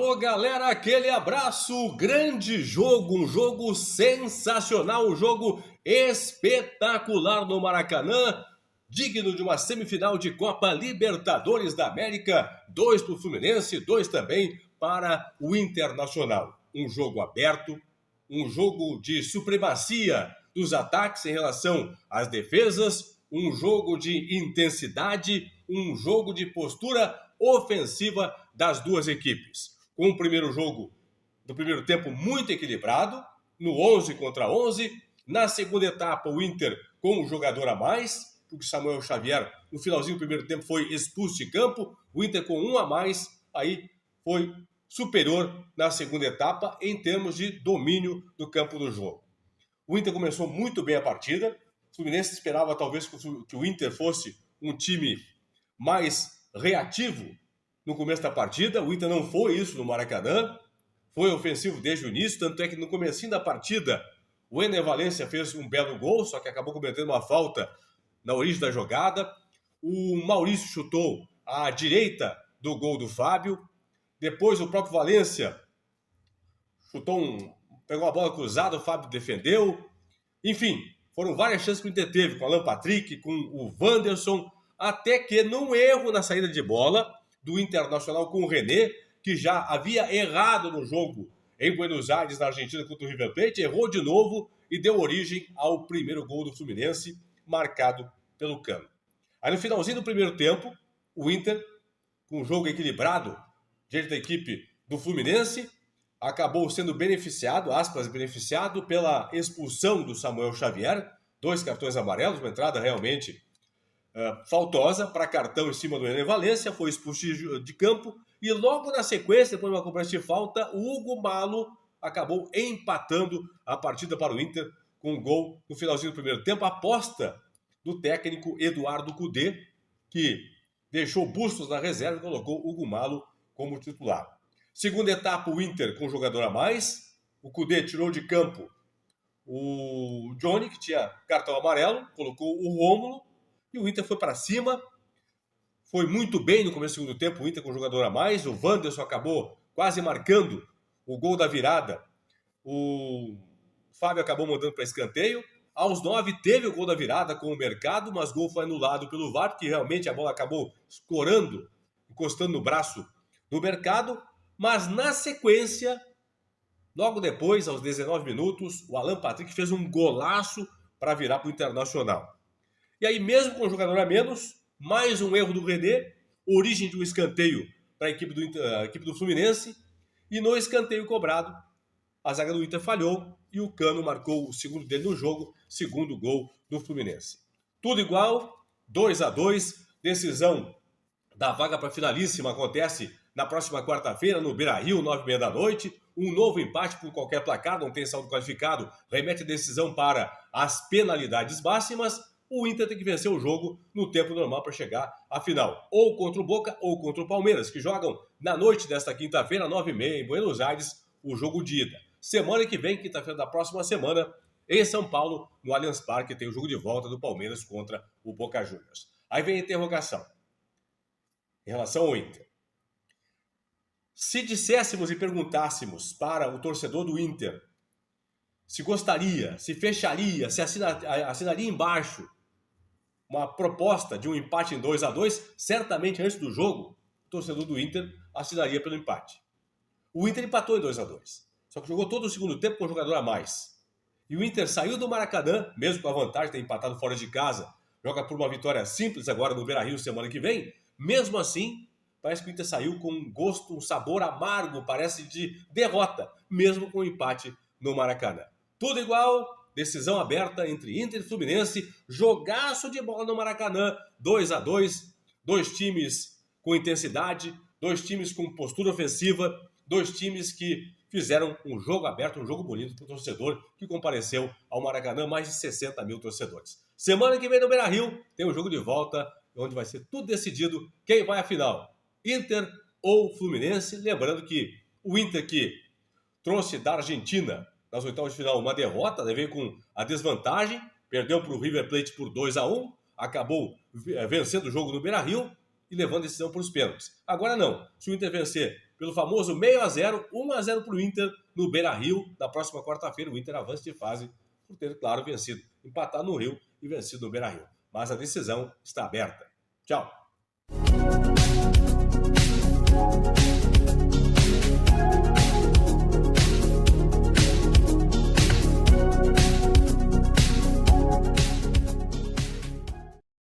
Alô, galera, aquele abraço, grande jogo, um jogo sensacional, um jogo espetacular no Maracanã, digno de uma semifinal de Copa Libertadores da América, 2 para o Fluminense, 2 também para o Internacional. Um jogo aberto, um jogo de supremacia dos ataques em relação às defesas, um jogo de intensidade, um jogo de postura ofensiva das duas equipes. Com o primeiro jogo do primeiro tempo muito equilibrado, no 11 contra 11. Na segunda etapa, o Inter com um jogador a mais, porque Samuel Xavier, no finalzinho do primeiro tempo, foi expulso de campo. O Inter com um a mais, aí foi superior na segunda etapa em termos de domínio do campo do jogo. O Inter começou muito bem a partida. O Fluminense esperava talvez que o Inter fosse um time mais reativo no começo da partida. O Inter não foi isso no Maracanã, foi ofensivo desde o início, tanto é que no comecinho da partida o Ener Valencia fez um belo gol, só que acabou cometendo uma falta na origem da jogada. O Maurício chutou à direita do gol do Fábio. Depois o próprio Valencia pegou uma bola cruzada, o Fábio defendeu. Enfim, foram várias chances que o Inter teve, com o Alan Patrick, com o Wanderson, até que num erro na saída de bola do Internacional com o René, que já havia errado no jogo em Buenos Aires, na Argentina, contra o River Plate, errou de novo e deu origem ao primeiro gol do Fluminense, marcado pelo Cano. Aí no finalzinho do primeiro tempo, o Inter, com o jogo equilibrado diante da equipe do Fluminense, acabou sendo beneficiado, aspas, beneficiado pela expulsão do Samuel Xavier, 2 cartões amarelos, uma entrada realmente faltosa para cartão em cima do Ener Valencia, foi expulso de campo e logo na sequência, depois de uma cobrança de falta, o Hugo Malo acabou empatando a partida para o Inter com um gol no finalzinho do primeiro tempo, aposta do técnico Eduardo Cudê, que deixou Bustos na reserva e colocou o Hugo Malo como titular. Segunda etapa, o Inter com um jogador a mais, o Cudê tirou de campo o Johnny, que tinha cartão amarelo, colocou o Rômulo, e o Inter foi para cima, foi muito bem no começo do segundo tempo, o Inter com um jogador a mais, o Wanderson acabou quase marcando o gol da virada, o Fábio acabou mandando para escanteio, aos 9 teve o gol da virada com o Mercado, mas o gol foi anulado pelo VAR, porque realmente a bola acabou escorando, encostando no braço do Mercado, mas na sequência, logo depois, aos 19 minutos, o Alan Patrick fez um golaço para virar para o Internacional. E aí, mesmo com um jogador a menos, mais um erro do René, origem de um escanteio para a equipe do Fluminense, e no escanteio cobrado, a zaga do Inter falhou e o Cano marcou o segundo dele no jogo, segundo gol do Fluminense. Tudo igual, 2-2, decisão da vaga para a finalíssima acontece na próxima quarta-feira, no Beira-Rio, 9h30 da noite. Um novo empate por qualquer placar, não tem saldo qualificado, remete a decisão para as penalidades máximas. O Inter tem que vencer o jogo no tempo normal para chegar à final, ou contra o Boca ou contra o Palmeiras, que jogam na noite desta quinta-feira, 9h30, em Buenos Aires, o jogo de ida. Semana que vem, quinta-feira da próxima semana, em São Paulo, no Allianz Parque, tem o jogo de volta do Palmeiras contra o Boca Juniors. Aí vem a interrogação em relação ao Inter. Se disséssemos e perguntássemos para o torcedor do Inter se gostaria, se fecharia, se assinaria embaixo uma proposta de um empate em 2-2, certamente antes do jogo, o torcedor do Inter assinaria pelo empate. O Inter empatou em 2-2, só que jogou todo o segundo tempo com um jogador a mais. E o Inter saiu do Maracanã, mesmo com a vantagem de ter empatado fora de casa, joga por uma vitória simples agora no Beira-Rio semana que vem. Mesmo assim, parece que o Inter saiu com um gosto, um sabor amargo, parece de derrota, mesmo com o empate no Maracanã. Tudo igual, decisão aberta entre Inter e Fluminense, jogaço de bola no Maracanã, 2-2, dois times com intensidade, dois times com postura ofensiva, dois times que fizeram um jogo aberto, um jogo bonito para o torcedor que compareceu ao Maracanã, mais de 60 mil torcedores. Semana que vem no Beira-Rio tem um jogo de volta, onde vai ser tudo decidido quem vai à final, Inter ou Fluminense. Lembrando que o Inter, que trouxe da Argentina nas oitavas de final uma derrota, veio com a desvantagem, perdeu para o River Plate por 2-1, acabou vencendo o jogo no Beira-Rio, e levando a decisão para os pênaltis. Agora não. Se o Inter vencer pelo famoso 0-0, 1-0 para o Inter no Beira-Rio, na próxima quarta-feira o Inter avança de fase por ter, claro, vencido, empatado no Rio e vencido no Beira-Rio. Mas a decisão está aberta. Tchau.